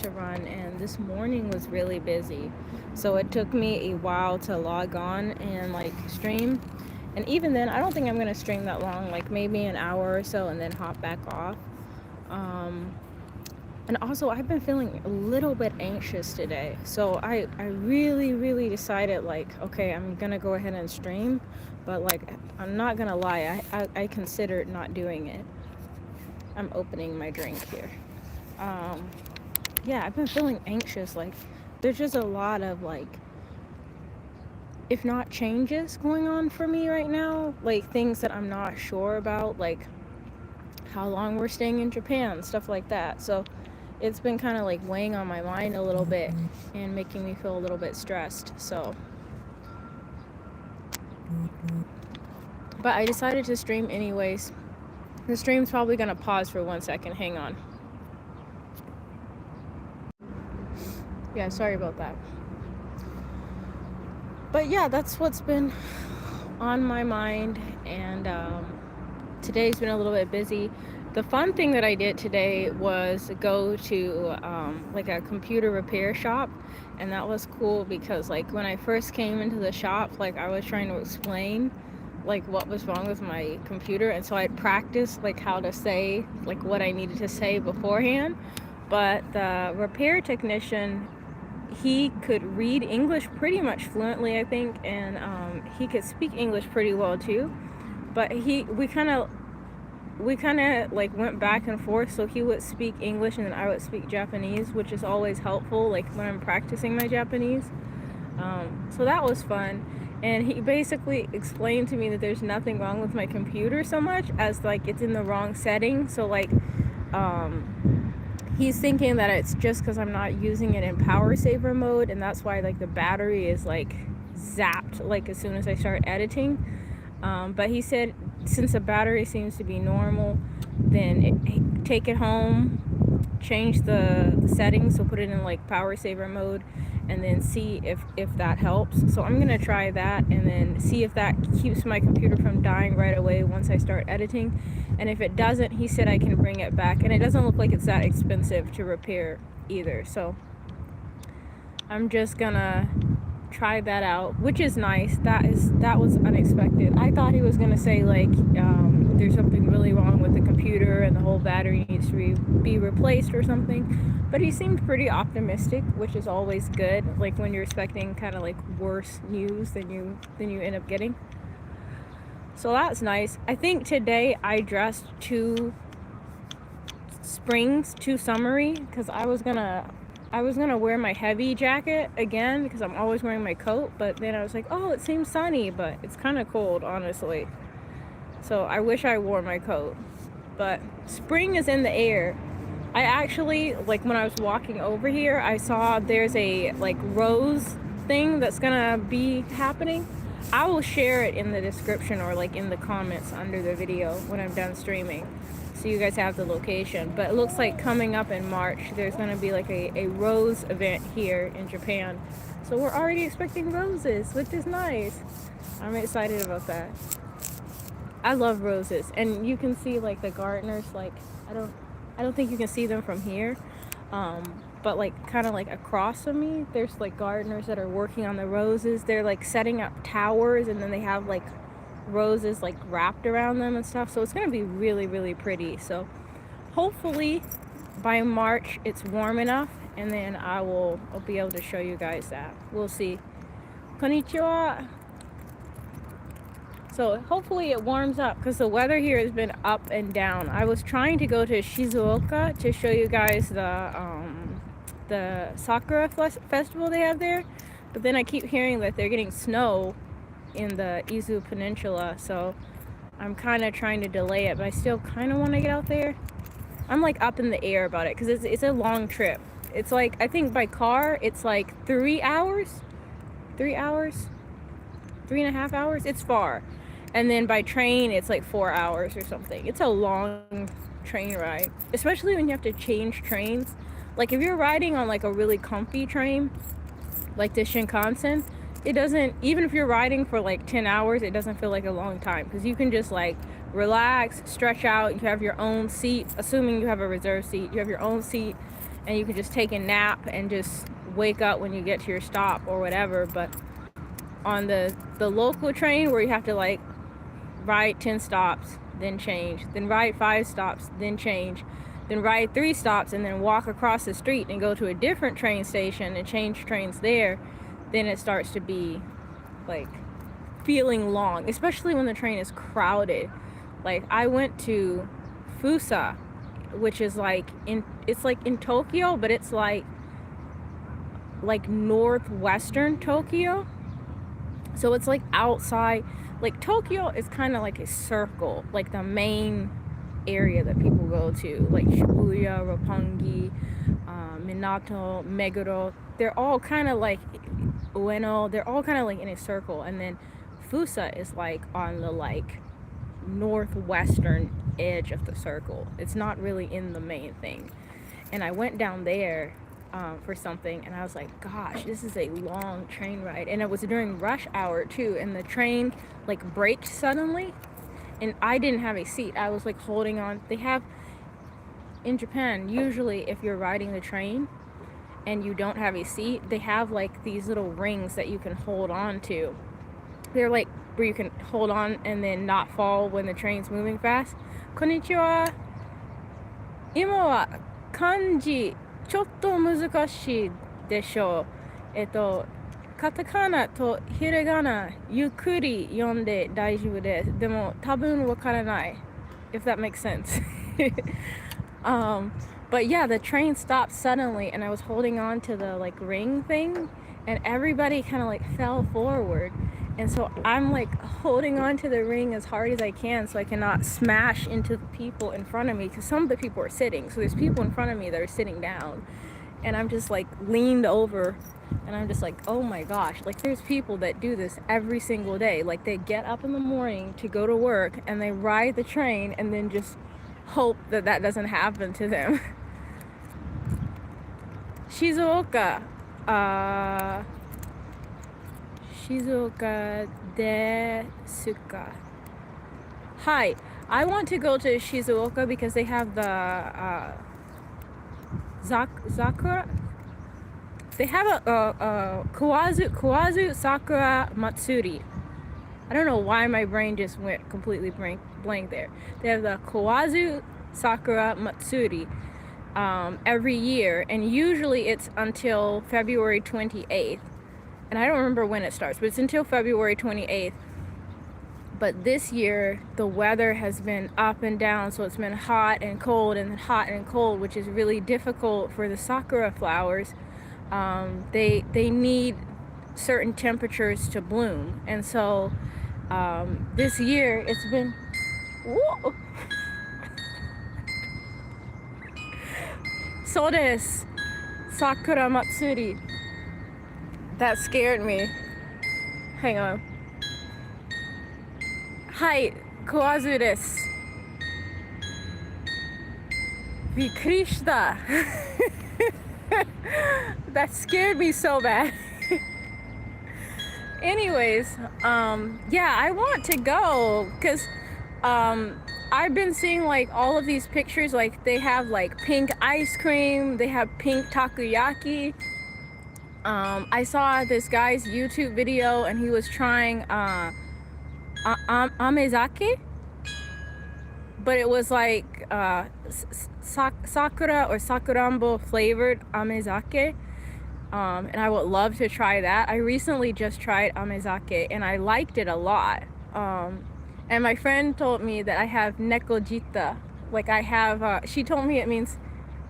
to run, and this morning was really busy. So it took me a while to log on and like stream. And even then, I don't think I'm going to stream that long, like maybe an hour or so, and then hop back off. Um, and also, I've been feeling a little bit anxious today. So I really decided, like, okay, I'm going to go ahead and stream. But, like, I'm not going to lie, I considered not doing it. I'm opening my drink here. Yeah, I've been feeling anxious. Like, there's just a lot of, like, if not changes going on for me right now, like things that I'm not sure about, like how long we're staying in Japan, stuff like that. So it's been kind of like weighing on my mind a little bit and making me feel a little bit stressed. So, but I decided to stream anyways. The stream's probably gonna pause for 1 second. Hang on. Yeah, sorry about that. But yeah, that's what's been on my mind, and today's been a little bit busy. The fun thing that I did today was go to like a computer repair shop, and that was cool because like when I first came into the shop, like I was trying to explain like what was wrong with my computer, and so I'd practiced like how to say like what I needed to say beforehand. But the repair technician, he could read English pretty much fluently, I think, and he could speak English pretty well too. But we kind of like went back and forth, so he would speak English and then I would speak Japanese, which is always helpful like when I'm practicing my Japanese. So that was fun, and he basically explained to me that there's nothing wrong with my computer so much as like it's in the wrong setting. So like he's thinking that it's just because I'm not using it in power saver mode, and that's why like the battery is like zapped like as soon as I start editing. But he said since the battery seems to be normal, then take it home, change the settings, so put it in like power saver mode, and then see if that helps. So I'm gonna try that and then see if that keeps my computer from dying right away once I start editing. And if it doesn't, he said I can bring it back, and it doesn't look like it's that expensive to repair either. So I'm just gonna try that out, which is nice. That was unexpected. I thought he was gonna say like there's something really wrong with the computer and the whole battery needs to be replaced or something, but he seemed pretty optimistic, which is always good, like when you're expecting kind of like worse news than you end up getting. So that's nice. I think today I dressed too summery because I was gonna wear my heavy jacket again because I'm always wearing my coat, but then I was like, oh, it seems sunny, but it's kind of cold, honestly. So I wish I wore my coat, but spring is in the air. I actually, like when I was walking over here, I saw there's a like rose thing that's gonna be happening. I will share it in the description or like in the comments under the video when I'm done streaming, so you guys have the location. But it looks like coming up in March there's going to be like a rose event here in Japan, so we're already expecting roses, which is nice. I'm excited about that. I love roses, and you can see like the gardeners, like I don't think you can see them from here, but like kind of like across from me there's like gardeners that are working on the roses. They're like setting up towers, and then they have like roses like wrapped around them and stuff, so it's gonna be really pretty. So hopefully by March it's warm enough, and then I'll be able to show you guys that. We'll see. Konnichiwa. So hopefully it warms up because the weather here has been up and down. I was trying to go to Shizuoka to show you guys the Sakura festival they have there, but then I keep hearing that they're getting snow in the Izu Peninsula, so I'm kind of trying to delay it, but I still kind of want to get out there. I'm like up in the air about it because it's a long trip. It's like, I think by car it's like 3 hours, 3.5 hours. It's far. And then by train it's like 4 hours or something. It's a long train ride, especially when you have to change trains. Like if you're riding on like a really comfy train like the Shinkansen, it doesn't, even if you're riding for like 10 hours, it doesn't feel like a long time because you can just like relax, stretch out. You have your own seat, assuming you have a reserved seat. You have your own seat, and you can just take a nap and just wake up when you get to your stop or whatever. But on the local train, where you have to like ride 10 stops, then change, then ride 5 stops, then change, then ride 3 stops, and then walk across the street and go to a different train station and change trains there, then it starts to be like feeling long, especially when the train is crowded. Like I went to Fusa, which is it's like in Tokyo, but it's like northwestern Tokyo. So it's like outside, like Tokyo is kind of like a circle, like the main area that people go to, like Shibuya, Roppongi, Minato, Meguro. They're all kind of like Ueno. They're all kind of like in a circle, and then Fusa is like on the like northwestern edge of the circle. It's not really in the main thing. And I went down there for something, and I was like, gosh, this is a long train ride. And it was during rush hour too, and the train like braked suddenly, and I didn't have a seat. I was like holding on. They have in Japan, usually if you're riding the train and you don't have a seat, they have like these little rings that you can hold on to. They're like where you can hold on and then not fall when the train's moving fast. Konnichiwa. 今は漢字ちょっと難しいでしょう。カタカナとひらがなゆっくり読んで大丈夫です。でも多分わからない。If that makes sense. But yeah, the train stopped suddenly, and I was holding on to the like ring thing, and everybody kind of like fell forward, and so I'm like holding on to the ring as hard as I can so I cannot smash into the people in front of me, because some of the people are sitting, so there's people in front of me that are sitting down, and I'm just like leaned over, and I'm just like, oh my gosh, like there's people that do this every single day. Like they get up in the morning to go to work, and they ride the train and then just hope that that doesn't happen to them. Shizuoka, Shizuoka desu ka? Hi, I want to go to Shizuoka because they have the Sakura. They have a Kawazu Sakura Matsuri. I don't know why my brain just went completely blank there. They have the Kawazu Sakura Matsuri every year, and usually it's until February 28th. And I don't remember when it starts, but it's until February 28th. But this year, the weather has been up and down, so it's been hot and cold and hot and cold, which is really difficult for the sakura flowers. They need certain temperatures to bloom, and so this year it's been whoa. So desu, Sakura Matsuri. That scared me. Hang on. Hi, Kawazu desu. Bikkuri shita. That scared me so bad. Anyways, yeah, I want to go because I've been seeing like all of these pictures, like they have like pink ice cream, they have pink takoyaki. I saw this guy's YouTube video, and he was trying amezake, but it was like sakura or sakurambo flavored amezake. And I would love to try that. I recently just tried amezake, and I liked it a lot. And my friend told me that I have nekojita. Like I have, she told me it means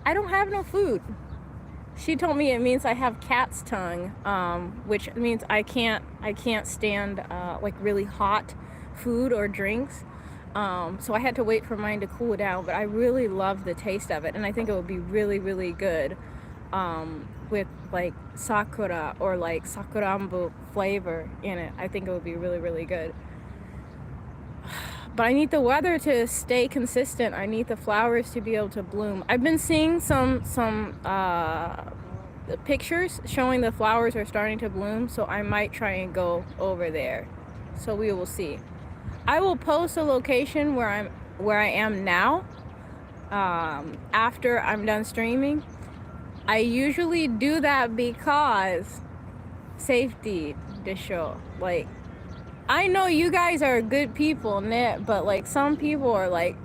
I don't have no food. She told me it means I have cat's tongue, which means I can't stand like really hot food or drinks. So I had to wait for mine to cool down, but I really love the taste of it, and I think it would be really, really good with like sakura or like sakurambo flavor in it. I think it would be really, really good. But I need the weather to stay consistent. I need the flowers to be able to bloom. I've been seeing some pictures showing the flowers are starting to bloom, so I might try and go over there. So we will see. I will post a location where I am now after I'm done streaming. I usually do that because safety to show. Like, I know you guys are good people, Net, but like some people are like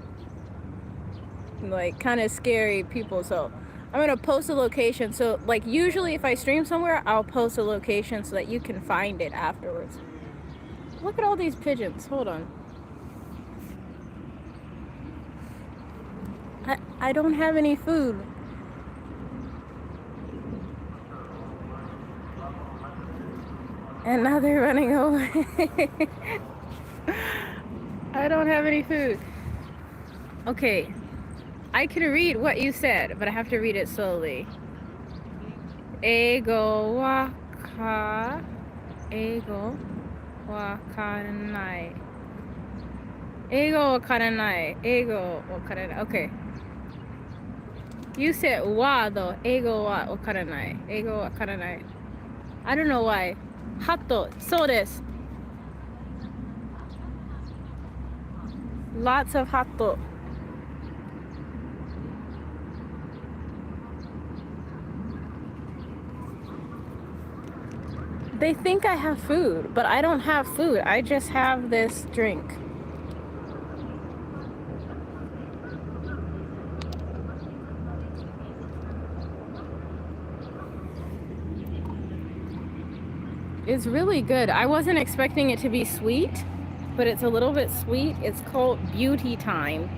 kind of scary people. So I'm gonna post a location. So like usually if I stream somewhere, I'll post a location so that you can find it afterwards. Look at all these pigeons. Hold on. I don't have any food. And now they're running away. I don't have any food. Okay. I can read what you said, but I have to read it slowly. Ego wa karanai. Ego wa karanai. Ego wa karanai. Okay. You said wa though. Ego wa karanai. Ego wa karanai. I don't know why. Hatto. So desu. Lots of hatto. They think I have food, but I don't have food. I just have this drink. It's really good. I wasn't expecting it to be sweet, but it's a little bit sweet. It's called Beauty Time.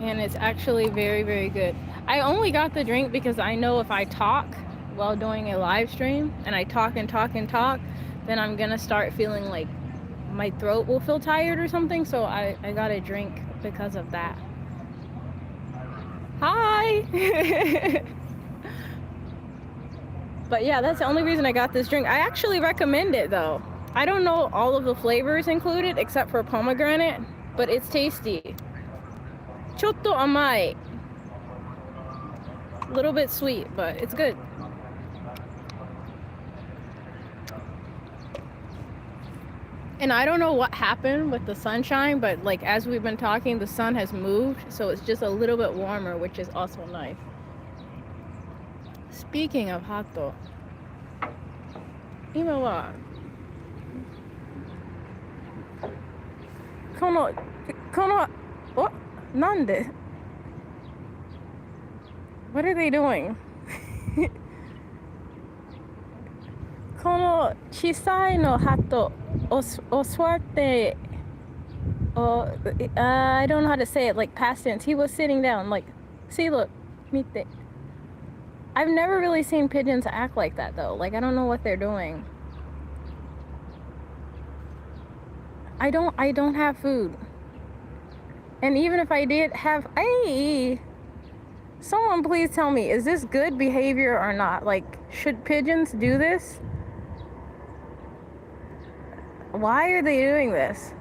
And it's actually very, very good. I only got the drink because I know if I talk while doing a live stream and I talk and talk and talk, then I'm gonna start feeling like my throat will feel tired or something. So I got a drink because of that. Hi. But yeah, that's the only reason I got this drink. I actually recommend it though. I don't know all of the flavors included except for pomegranate, but it's tasty. Chotto amai. A little bit sweet, but it's good. And I don't know what happened with the sunshine, but like as we've been talking, the sun has moved, so it's just a little bit warmer, which is also nice. Speaking of hatto, 今はこのなんで What are they doing? この小さいのハットを座って I don't know how to say it, like past tense. He was sitting down, like, see, look, 見て. I've never really seen pigeons act like that though. Like, I don't know what they're doing. I don't have food. And even if I did have, someone please tell me, is this good behavior or not? Like, should pigeons do this? Why are they doing this?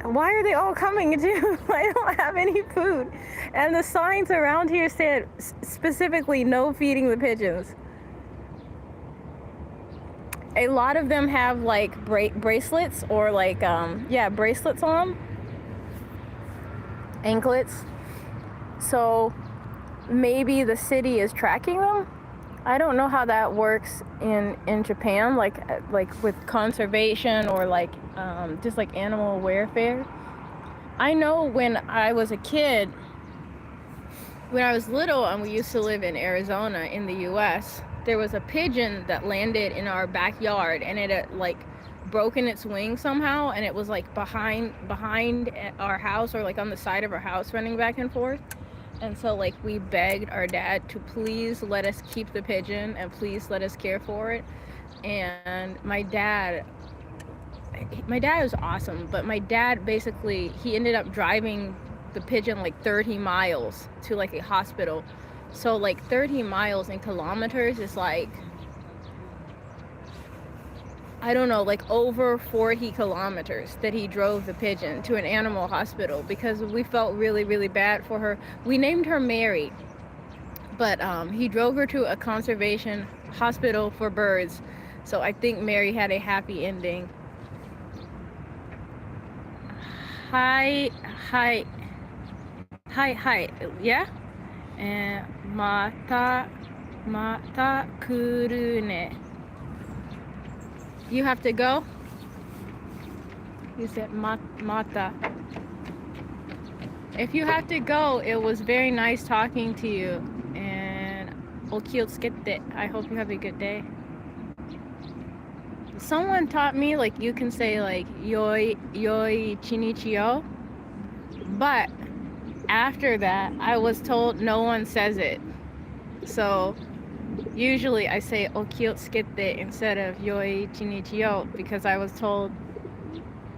Why are they all coming too? I don't have any food. And the signs around here said specifically no feeding the pigeons. A lot of them have like bracelets or like, bracelets on them. Anklets. So maybe the city is tracking them. I don't know how that works in Japan, like with conservation or like just like animal welfare. I know when I was a kid, when I was little and we used to live in Arizona in the US, there was a pigeon that landed in our backyard and it had like broken its wing somehow, and it was like behind our house or like on the side of our house running back and forth. And so like we begged our dad to please let us keep the pigeon and please let us care for it. And my dad was awesome, but my dad basically, he ended up driving the pigeon like 30 miles to like a hospital. So like 30 miles in kilometers is like, I don't know, like over 40 kilometers that he drove the pigeon to an animal hospital because we felt really, really bad for her. We named her Mary, but he drove her to a conservation hospital for birds. So I think Mary had a happy ending. hi, hi, hi, yeah? And mata kuru ne. You have to go? You said mata. If you have to go, it was very nice talking to you. And okiyotsukete. I hope you have a good day. Someone taught me, like, you can say, like, yoi chinichio. But after that, I was told no one says it. So usually I say okiyotsukete instead of yoi chinichio because I was told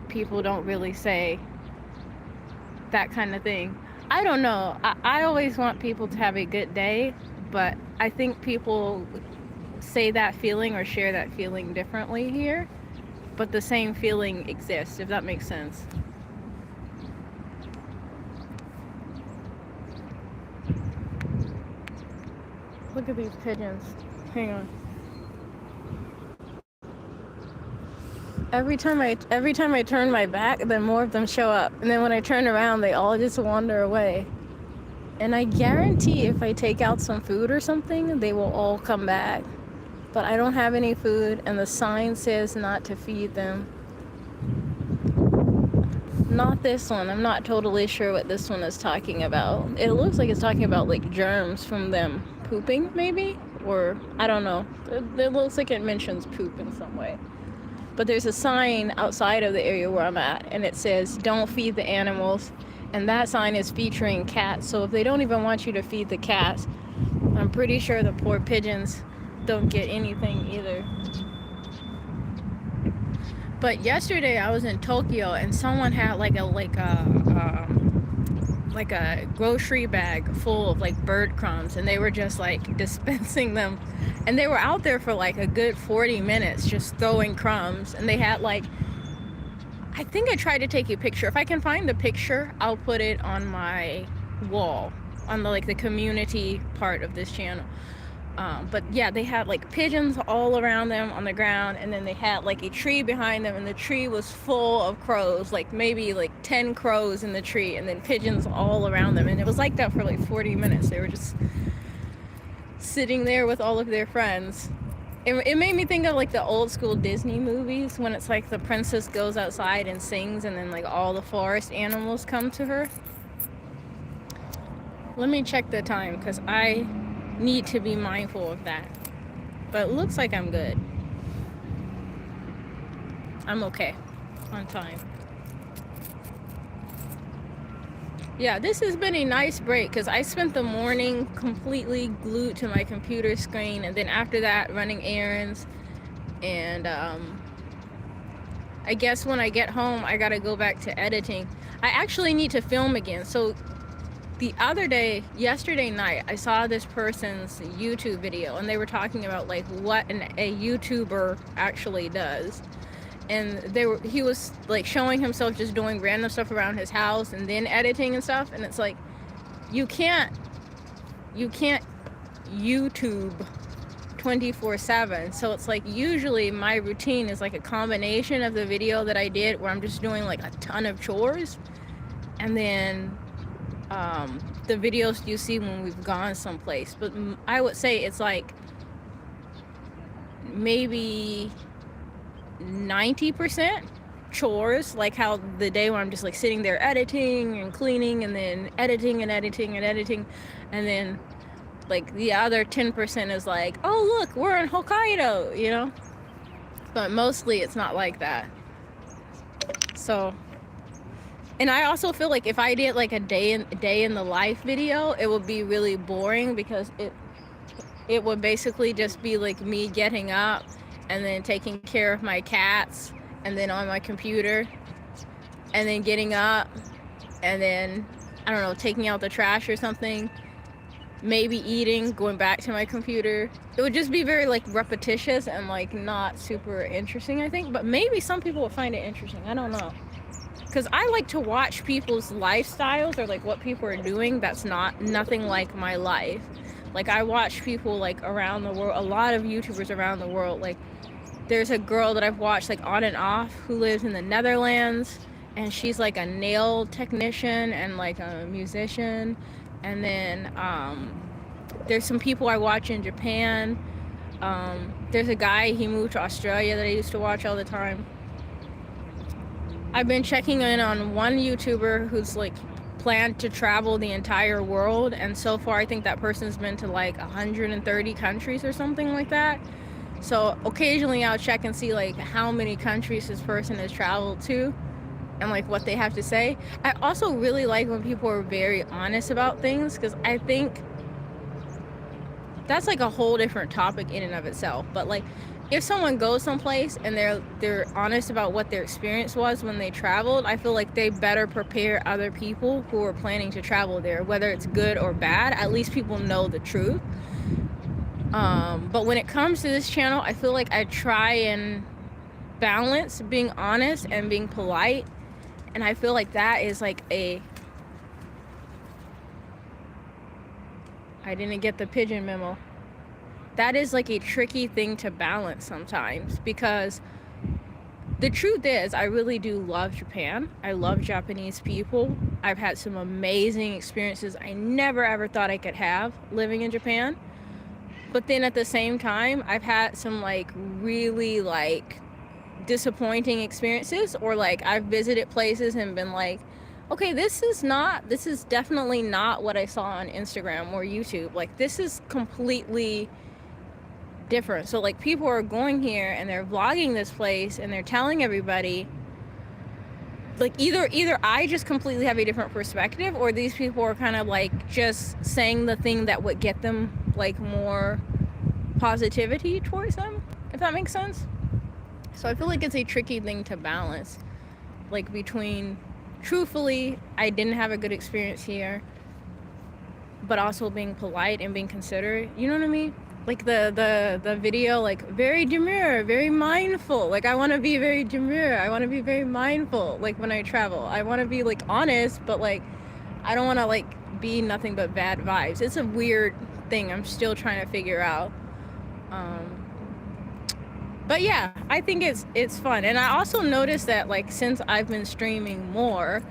people don't really say that kind of thing. I don't know. I always want people to have a good day, but I think people say that feeling or share that feeling differently here, but the same feeling exists, if that makes sense. Look at these pigeons. Hang on. Every time I turn my back, then more of them show up. And then when I turn around, they all just wander away. And I guarantee if I take out some food or something, they will all come back. But I don't have any food, and the sign says not to feed them. Not this one. I'm not totally sure what this one is talking about. It looks like it's talking about, like, germs from them pooping, maybe? Or, I don't know. It looks like it mentions poop in some way. But there's a sign outside of the area where I'm at, and it says, don't feed the animals. And that sign is featuring cats. So if they don't even want you to feed the cats, I'm pretty sure the poor pigeons don't get anything either. But yesterday I was in Tokyo, and someone had like a grocery bag full of, like, bird crumbs, and they were just, like, dispensing them, and they were out there for like a good 40 minutes just throwing crumbs. And they had, like, I think I tried to take a picture. If I can find the picture, I'll put it on my wall on the, like, the community part of this channel. But yeah, they had, like, pigeons all around them on the ground, and then they had, like, a tree behind them, and the tree was full of crows, like maybe like 10 crows in the tree, and then pigeons all around them. And it was like that for like 40 minutes. They were just sitting there with all of their friends. It made me think of, like, the old school Disney movies when it's like the princess goes outside and sings, and then, like, all the forest animals come to her. Let me check the time because I need to be mindful of that. But it looks like I'm good. I'm okay on time. Yeah, this has been a nice break because I spent the morning completely glued to my computer screen, and then after that running errands. And I guess when I get home I gotta go back to editing. I actually need to film again. So the other day, yesterday night, I saw this person's YouTube video, and they were talking about, like, what a YouTuber actually does. And he was, like, showing himself just doing random stuff around his house and then editing and stuff. And it's like, you can't YouTube 24/7. So it's like, usually my routine is like a combination of the video that I did where I'm just doing, like, a ton of chores, and then the videos you see when we've gone someplace. But I would say it's like maybe 90% chores, like how the day where I'm just, like, sitting there editing and cleaning, and then editing and editing and editing, and then, like, the other 10% is like, oh look, we're in Hokkaido, you know. But mostly it's not like that. So, and I also feel like if I did, like, a day in the life video, it would be really boring because it would basically just be like me getting up and then taking care of my cats, and then on my computer, and then getting up, and then, I don't know, taking out the trash or something, maybe eating, going back to my computer. It would just be very, like, repetitious and, like, not super interesting, I think. But maybe some people will find it interesting. I don't know. Because I like to watch people's lifestyles, or, like, what people are doing that's nothing like my life. Like, I watch people, like, around the world, a lot of YouTubers around the world. Like, there's a girl that I've watched, like, on and off, who lives in the Netherlands, and she's like a nail technician and like a musician. And then there's some people I watch in Japan. There's a guy, he moved to Australia, that I used to watch all the time. I've been checking in on one YouTuber who's like planned to travel the entire world, and so far I think that person's been to like 130 countries or something like that. So occasionally I'll check and see like how many countries this person has traveled to and like what they have to say. I also really like when people are very honest about things, because I think that's like a whole different topic in and of itself. But like if someone goes someplace and they're honest about what their experience was when they traveled, I feel like they better prepare other people who are planning to travel there, whether it's good or bad. At least people know the truth. But when it comes to this channel, I feel like I try and balance being honest and being polite, and I feel like that is like I didn't get the pigeon memo. That is like a tricky thing to balance sometimes, because the truth is I really do love Japan. I love Japanese people. I've had some amazing experiences I never ever thought I could have living in Japan. But then at the same time, I've had some like really like disappointing experiences, or like I've visited places and been like, okay, this is definitely not what I saw on Instagram or YouTube. Like, this is completely different. So like people are going here and they're vlogging this place and they're telling everybody, like either I just completely have a different perspective, or these people are kind of like just saying the thing that would get them like more positivity towards them, if that makes sense. So I feel like it's a tricky thing to balance, like between truthfully I didn't have a good experience here, but also being polite and being considerate, you know what I mean? Like the video, like very demure, very mindful. Like I want to be very demure, I want to be very mindful. Like when I travel, I want to be like honest, but like I don't want to like be nothing but bad vibes. It's a weird thing I'm still trying to figure out. But yeah, I think it's fun. And I also noticed that like since I've been streaming more,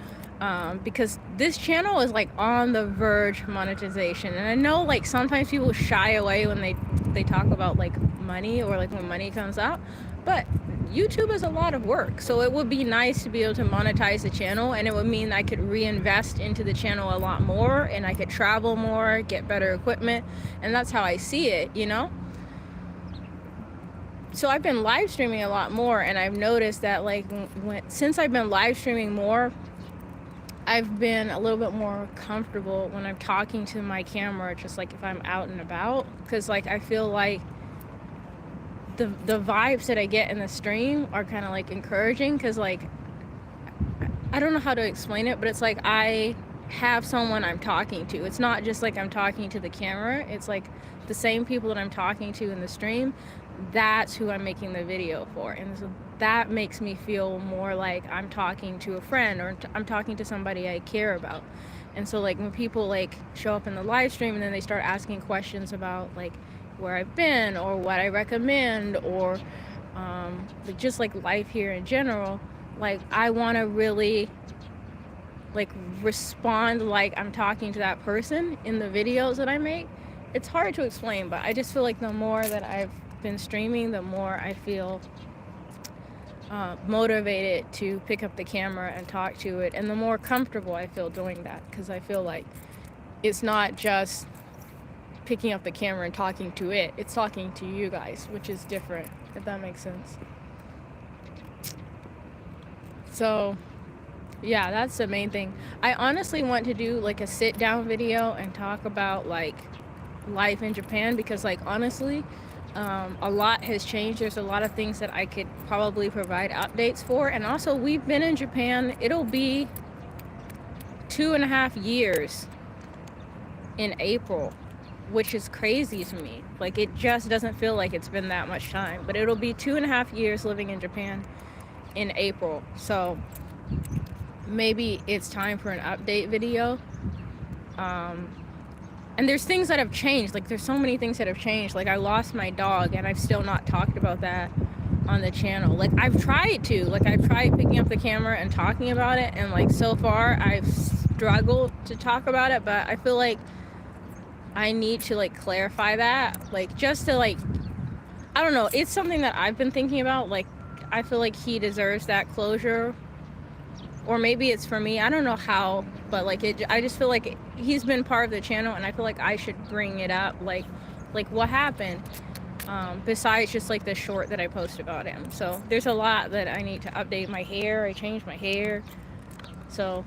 because this channel is like on the verge of monetization, and I know like sometimes people shy away when they talk about like money, or like when money comes out, but YouTube is a lot of work, so it would be nice to be able to monetize the channel, and it would mean I could reinvest into the channel a lot more, and I could travel more, get better equipment, and that's how I see it, you know? So I've been live streaming a lot more, and I've noticed that like since I've been live streaming more, I've been a little bit more comfortable when I'm talking to my camera, just like if I'm out and about, because like I feel like the vibes that I get in the stream are kind of like encouraging, because like I don't know how to explain it, but it's like I have someone I'm talking to. It's not just like I'm talking to the camera, it's like the same people that I'm talking to in the stream, that's who I'm making the video for. And so that makes me feel more like I'm talking to a friend, or I'm talking to somebody I care about. And so like when people like show up in the live stream and then they start asking questions about like where I've been or what I recommend, or just like life here in general, like I want to really like respond like I'm talking to that person in the videos that I make. It's hard to explain, but I just feel like the more that I've been streaming, the more I feel motivated to pick up the camera and talk to it, and the more comfortable I feel doing that, because I feel like it's not just picking up the camera and talking to it, it's talking to you guys, which is different, if that makes sense. So yeah, that's the main thing. I honestly want to do like a sit down video and talk about like life in Japan, because like honestly a lot has changed. There's a lot of things that I could probably provide updates for. And also, we've been in Japan, it'll be 2.5 years in April, which is crazy to me. Like it just doesn't feel like it's been that much time, but it'll be 2.5 years living in Japan in April. So maybe it's time for an update video. And there's things that have changed. Like there's so many things that have changed. Like I lost my dog, and I've still not talked about that. on the channel. Like I've tried picking up the camera and talking about it, and like so far I've struggled to talk about it, but I feel like I need to like clarify that, like just to like, I don't know, it's something that I've been thinking about. Like I feel like he deserves that closure, or maybe it's for me, I don't know how, but like I just feel like he's been part of the channel, and I feel like I should bring it up, like what happened, besides just like the short that I posted about him. So there's a lot that I need to update. My hair, I changed my hair, so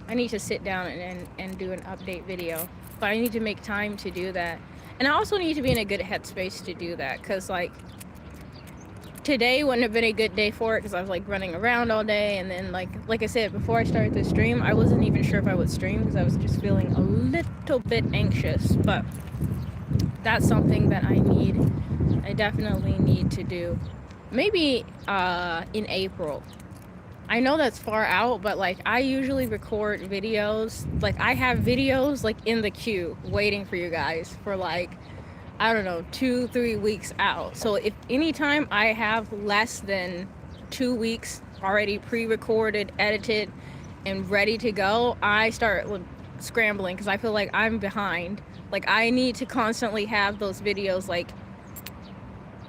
I need to sit down and do an update video, but I need to make time to do that. And I also need to be in a good headspace to do that, because like today wouldn't have been a good day for it, because I was like running around all day, and then like I said, before I started the stream, I wasn't even sure if I would stream because I was just feeling a little bit anxious. But that's something that I definitely need to do. Maybe in April. I know that's far out, but like I usually record videos, like I have videos like in the queue waiting for you guys for like, I don't know, 2-3 weeks out. So if anytime I have less than 2 weeks already pre-recorded, edited, and ready to go, I start scrambling because I feel like I'm behind. Like I need to constantly have those videos like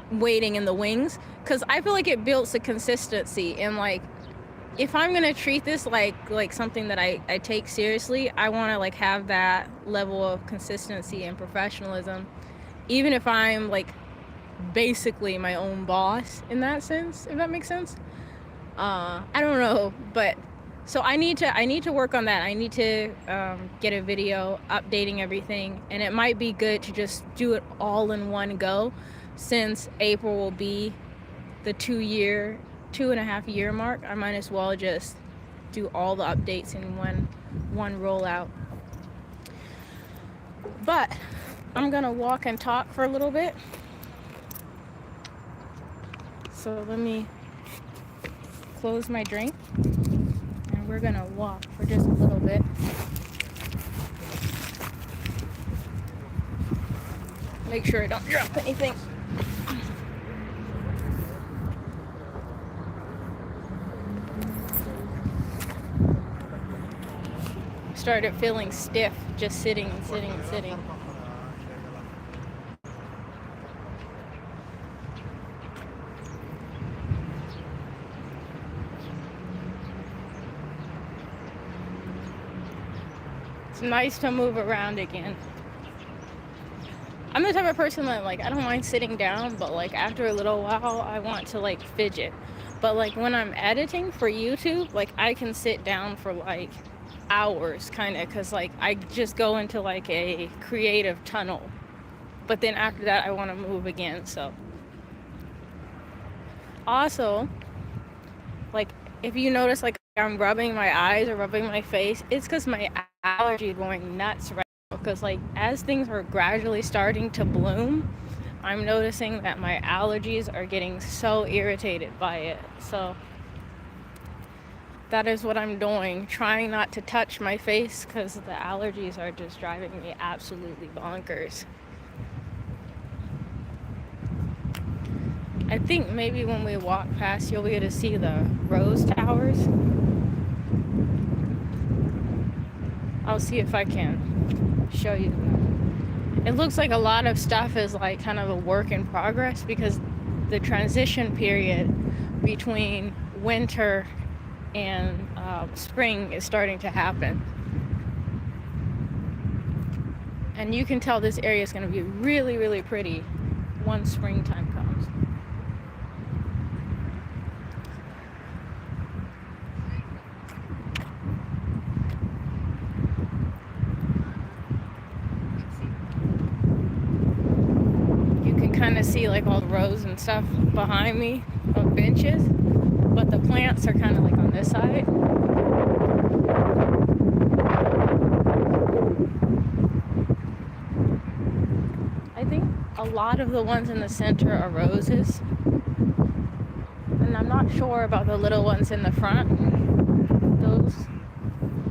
waiting in the wings, because I feel like it builds a consistency. And like if I'm gonna treat this like something that I take seriously, I want to like have that level of consistency and professionalism, even if I'm like basically my own boss in that sense, if that makes sense. I don't know, but so I need to work on that. I need to get a video updating everything, and it might be good to just do it all in one go, since April will be the 2.5 year mark. I might as well just do all the updates in one rollout. But I'm gonna walk and talk for a little bit. So let me close my drink, and we're gonna walk for just a little bit. Make sure I don't drop anything. Started feeling stiff just sitting. It's nice to move around again. I'm the type of person that like I don't mind sitting down, but like after a little while I want to like fidget. But like when I'm editing for YouTube, like I can sit down for like hours kind of, because like I just go into like a creative tunnel, but then after that I want to move again. So also, like if you notice like I'm rubbing my eyes or rubbing my face, it's because my allergy is going nuts right now, because like as things are gradually starting to bloom, I'm noticing that my allergies are getting so irritated by it. So that is what I'm doing, trying not to touch my face, because the allergies are just driving me absolutely bonkers. I think maybe when we walk past, you'll be able to see the rose towers. I'll see if I can show you them. It looks like a lot of stuff is like kind of a work in progress, because the transition period between winter and spring is starting to happen, and you can tell this area is going to be really, really pretty once springtime comes. You can kind of see like all the rows and stuff behind me of benches, but the plants are kind of like on this side. I think a lot of the ones in the center are roses, and I'm not sure about the little ones in the front. Those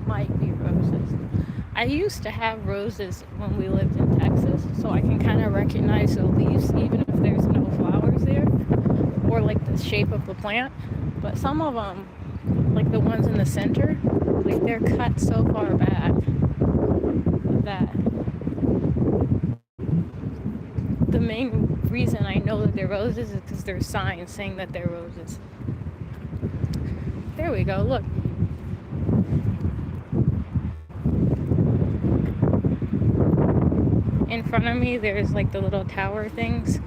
might be roses. I used to have roses when we lived in Texas, so I can kind of recognize the leaves even if there's no flowers there. or like the shape of the plant, but some of them, like the ones in the center, like they're cut so far back that the main reason I know that they're roses is because there's signs saying that they're roses. There we go, look. In front of me, there's like the little tower things.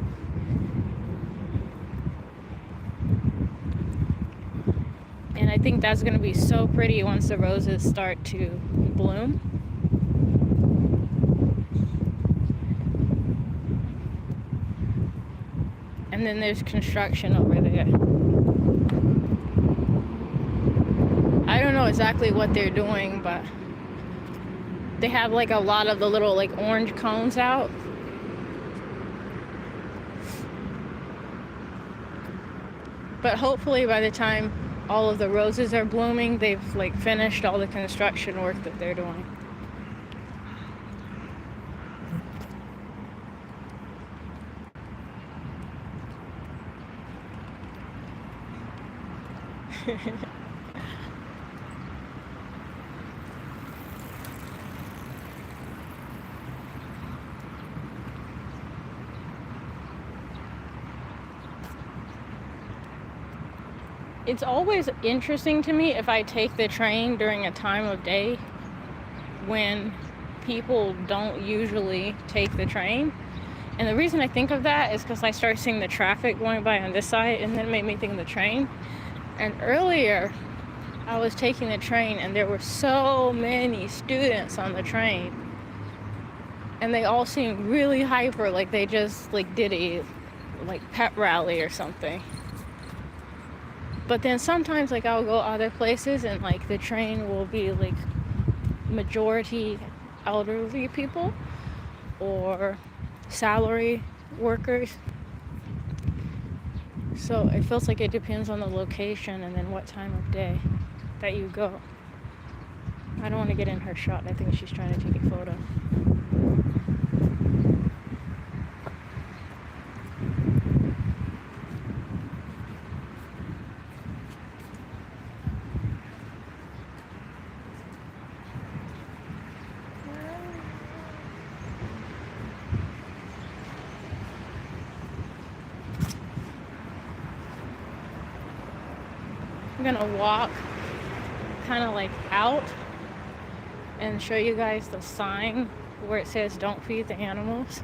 And I think that's going to be so pretty once the roses start to bloom. And then there's construction over there. I don't know exactly what they're doing, but they have like a lot of the little like orange cones out. But hopefully by the time all of the roses are blooming, they've like finished all the construction work that they're doing. It's always interesting to me if I take the train during a time of day when people don't usually take the train. And the reason I think of that is because I start seeing the traffic going by on this side, and then it made me think of the train. And earlier, I was taking the train, and there were so many students on the train. And they all seemed really hyper, like they just like did a like pep rally or something. But then sometimes like I'll go other places and like the train will be like majority elderly people or salary workers. So it feels like it depends on the location and then what time of day that you go. I don't want to get in her shot. I think she's trying to take a photo. I'm gonna walk kind of like out and show you guys the sign where it says don't feed the animals,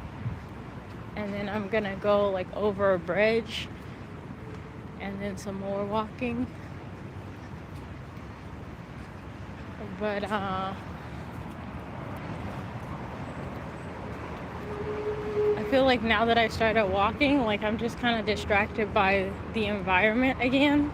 and then I'm gonna go like over a bridge and then some more walking. But I feel like now that I started walking, like I'm just kind of distracted by the environment again.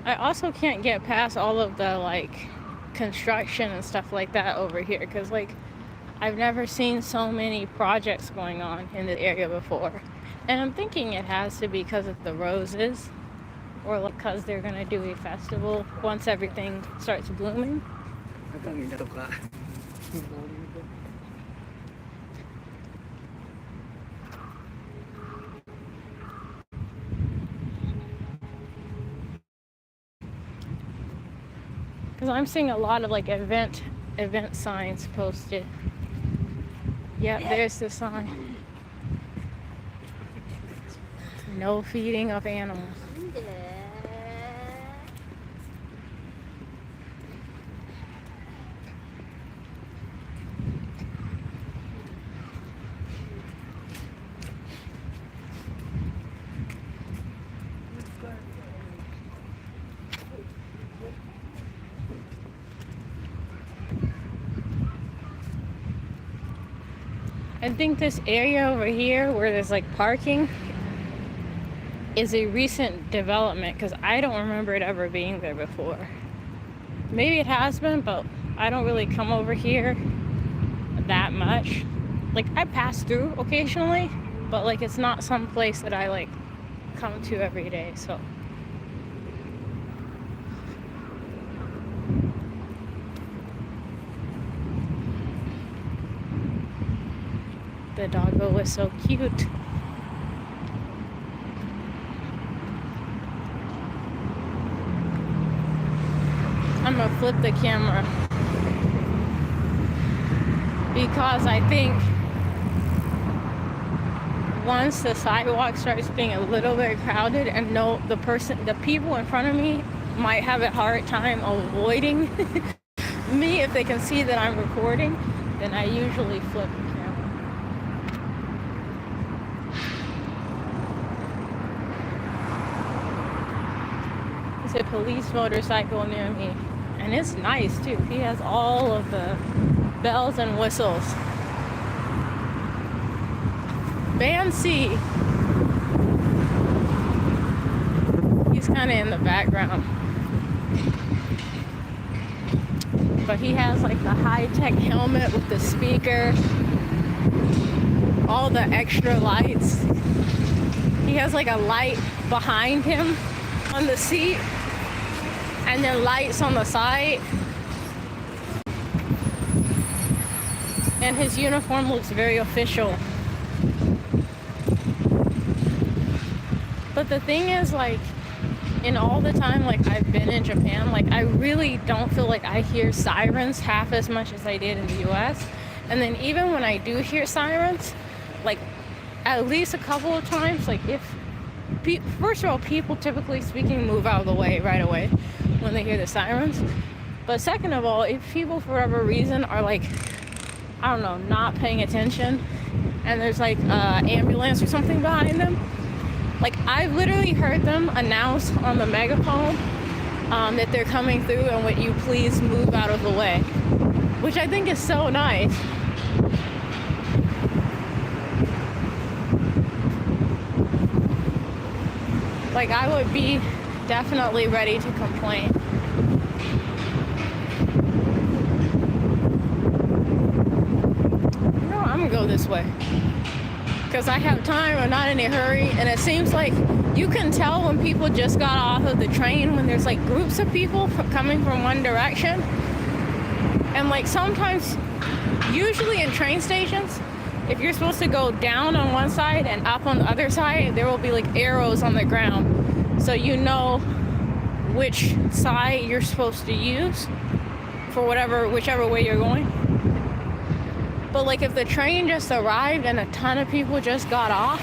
I also can't get past all of the like construction and stuff like that over here because like I've never seen so many projects going on in the area before, and I'm thinking it has to be because of the roses or like because they're gonna do a festival once everything starts blooming. Because I'm seeing a lot of like event signs posted. Yep, there's the sign. No feeding of animals. I think this area over here where there's like parking is a recent development because I don't remember it ever being there before. Maybe it has been, but I don't really come over here that much. Like, I pass through occasionally, but like it's not some place that I like come to every day. So the doggo was so cute. I'm gonna flip the camera because I think once the sidewalk starts being a little bit crowded and the people in front of me might have a hard time avoiding me if they can see that I'm recording, then I usually flip the camera. There's a police motorcycle near me, and it's nice too. He has all of the bells and whistles. Band C. He's kind of in the background. But he has like the high-tech helmet with the speaker, all the extra lights. He has like a light behind him on the seat, and then lights on the side. And his uniform looks very official. But the thing is, like, in all the time like I've been in Japan, like I really don't feel like I hear sirens half as much as I did in the US. And then even when I do hear sirens, like at least a couple of times, like first of all, people typically speaking move out of the way right away when they hear the sirens. But second of all, if people for whatever reason are like, I don't know, not paying attention and there's like an ambulance or something behind them, like I've literally heard them announce on the megaphone that they're coming through and would you please move out of the way, which I think is so nice. Like I would be definitely ready to complain. No, I'm gonna go this way because I have time. I'm not in a hurry, and it seems like you can tell when people just got off of the train when there's like groups of people coming from one direction. And like sometimes, usually in train stations, if you're supposed to go down on one side and up on the other side, there will be like arrows on the ground, so you know which side you're supposed to use for whichever way you're going. But like if the train just arrived and a ton of people just got off,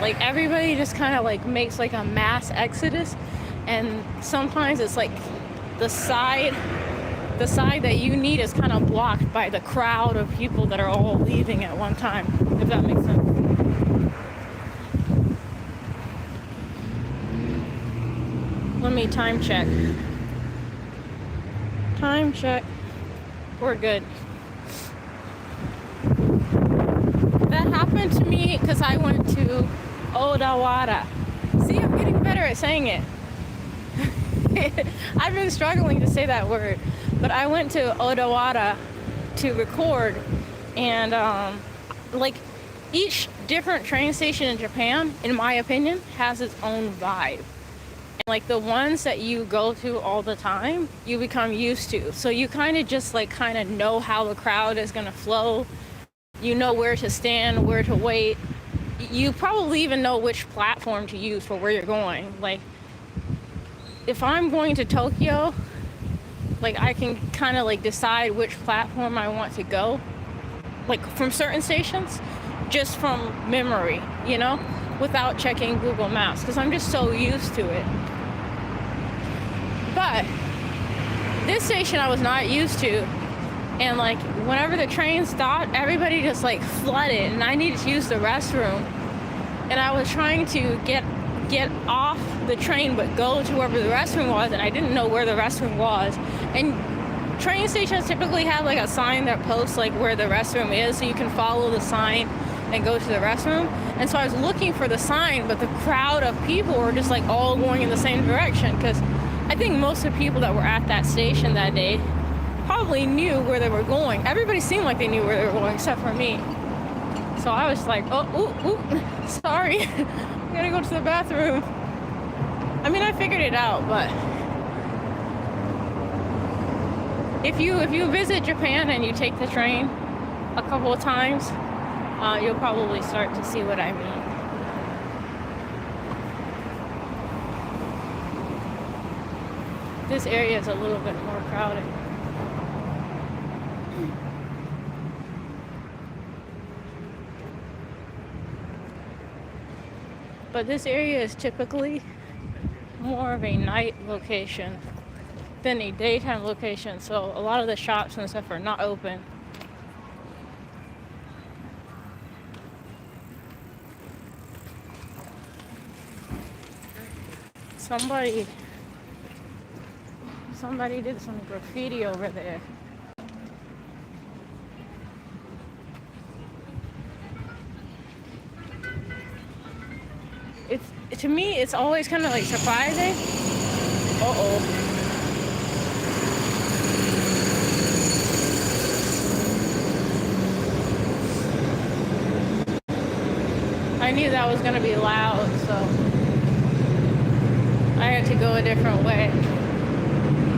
like everybody just kind of like makes like a mass exodus, and sometimes it's like the side that you need is kind of blocked by the crowd of people that are all leaving at one time, if that makes sense. Let me time check. Time check. We're good. That happened to me because I went to Odawara. See, I'm getting better at saying it. I've been struggling to say that word. But I went to Odawara to record, and like each different train station in Japan, in my opinion, has its own vibe. And like the ones that you go to all the time, you become used to. So you kind of just like kind of know how the crowd is going to flow. You know where to stand, where to wait. You probably even know which platform to use for where you're going. Like if I'm going to Tokyo, like I can kind of like decide which platform I want to go, like from certain stations, just from memory, you know, without checking Google Maps, because I'm just so used to it. But this station I was not used to, and like whenever the train stopped, everybody just like flooded, and I needed to use the restroom, and I was trying to get off the train but go to wherever the restroom was, and I didn't know where the restroom was. And train stations typically have like a sign that posts like where the restroom is, so you can follow the sign and go to the restroom. And so I was looking for the sign, but the crowd of people were just like all going in the same direction, because I think most of the people that were at that station that day probably knew where they were going. Everybody seemed like they knew where they were going except for me. So I was like, oh, ooh, sorry. I gotta go to the bathroom. I mean, I figured it out, but if you visit Japan and you take the train a couple of times, you'll probably start to see what I mean. This area is a little bit more crowded. But this area is typically more of a night location than a daytime location, so a lot of the shops and stuff are not open. Somebody did some graffiti over there. To me, it's always kind of like surprising. Uh-oh. I knew that was going to be loud, so I had to go a different way.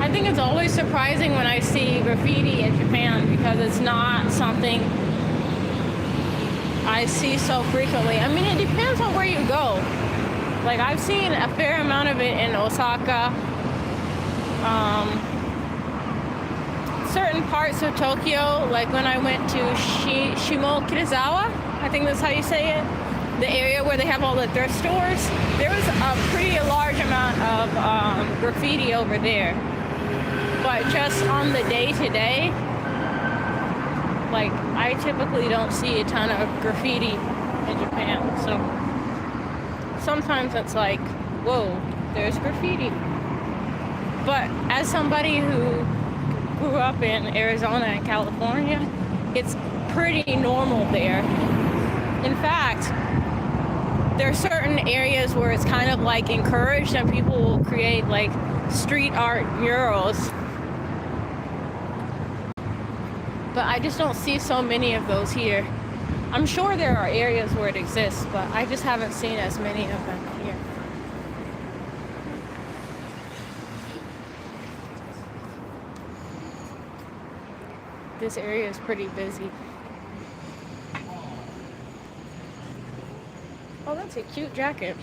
I think it's always surprising when I see graffiti in Japan because it's not something I see so frequently. I mean, it depends on where you go. Like, I've seen a fair amount of it in Osaka. Certain parts of Tokyo, like when I went to Shimokitazawa, I think that's how you say it, the area where they have all the thrift stores, there was a pretty large amount of graffiti over there. But just on the day-to-day, like, I typically don't see a ton of graffiti in Japan, so sometimes it's like, whoa, there's graffiti. But as somebody who grew up in Arizona and California, it's pretty normal there. In fact, there are certain areas where it's kind of like encouraged and people will create like street art murals. But I just don't see so many of those here. I'm sure there are areas where it exists, but I just haven't seen as many of them here. This area is pretty busy. Oh, that's a cute jacket.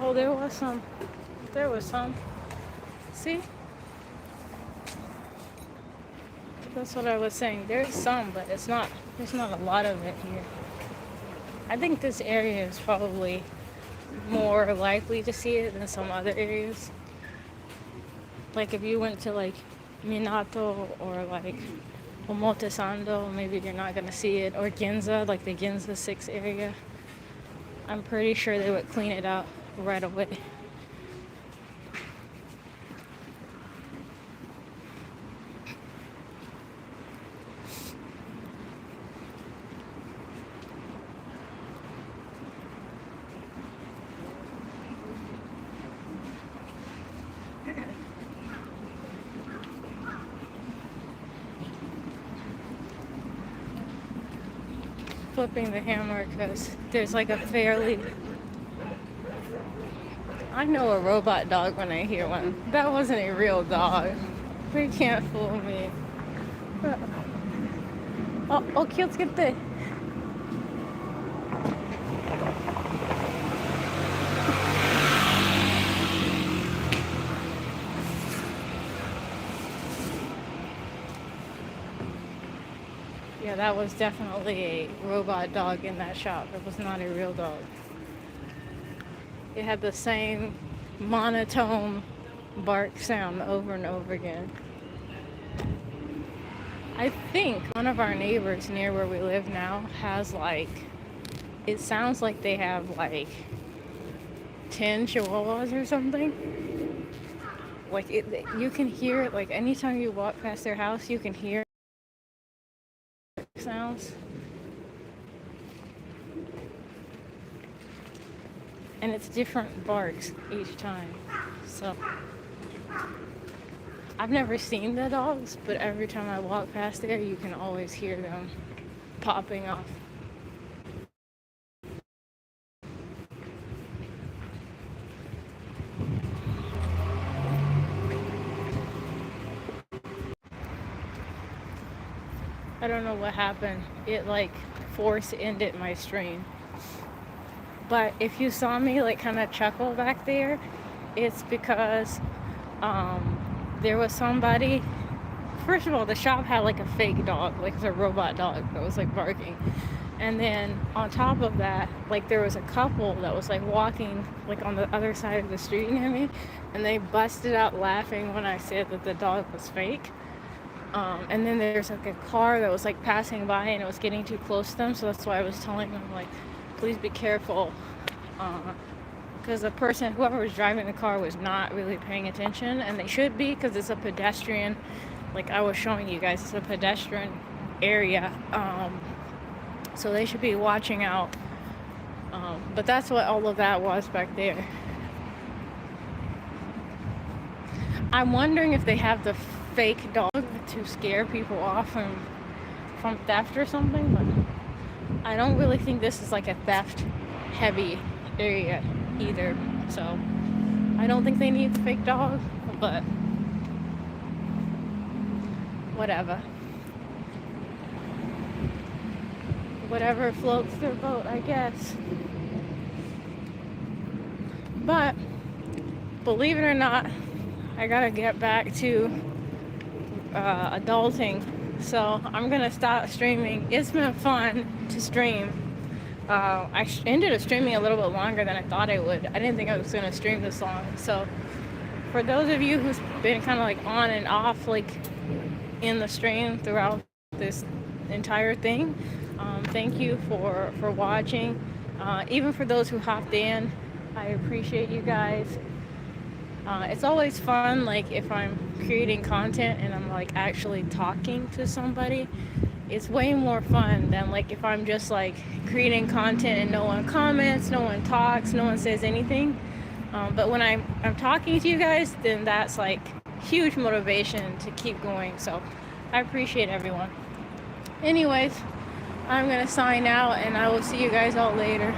Oh, there was some. There was some. See? That's what I was saying. There's some, but there's not a lot of it here. I think this area is probably more likely to see it than some other areas. Like if you went to like Minato or like Omotesando, maybe you're not gonna see it. Or Ginza, like the Ginza 6 area. I'm pretty sure they would clean it out right away. Flipping the hammer because there's like a fairly... I know a robot dog when I hear one. That wasn't a real dog. They can't fool me. Oh, kiyotsukete. Yeah, that was definitely a robot dog in that shop. It was not a real dog. It had the same monotone bark sound over and over again. I think one of our neighbors near where we live now has like, it sounds like they have like 10 chihuahuas or something. Like you can hear it, like anytime you walk past their house, you can hear sounds. And it's different barks each time. So I've never seen the dogs, but every time I walk past there, you can always hear them popping off. I don't know what happened. It like force ended my stream. But if you saw me like kind of chuckle back there, it's because there was somebody. First of all, the shop had like a fake dog, like a robot dog that was like barking. And then on top of that, like there was a couple that was like walking like on the other side of the street near me, and they busted out laughing when I said that the dog was fake. And then there's like a car that was like passing by and it was getting too close to them, so that's why I was telling them like, please be careful, because the person, whoever was driving the car, was not really paying attention, and they should be, because it's a pedestrian, like I was showing you guys, it's a pedestrian area, so they should be watching out. But that's what all of that was back there. I'm wondering if they have the fake dog to scare people off from theft or something, but I don't really think this is like a theft heavy area either, so I don't think they need the fake dog, but whatever floats their boat, I guess. But believe it or not, I gotta get back to adulting, so I'm gonna stop streaming. It's been fun to stream. I ended up streaming a little bit longer than I thought I would. I didn't think I was gonna stream this long. So for those of you who's been kind of like on and off like in the stream throughout this entire thing, thank you for watching. Even for those who hopped in, I appreciate you guys. It's always fun, like if I'm creating content and I'm like actually talking to somebody. It's way more fun than like if I'm just like creating content and no one comments, no one talks, no one says anything. But when I'm talking to you guys, then that's like huge motivation to keep going. So I appreciate everyone. Anyways, I'm gonna sign out and I will see you guys all later.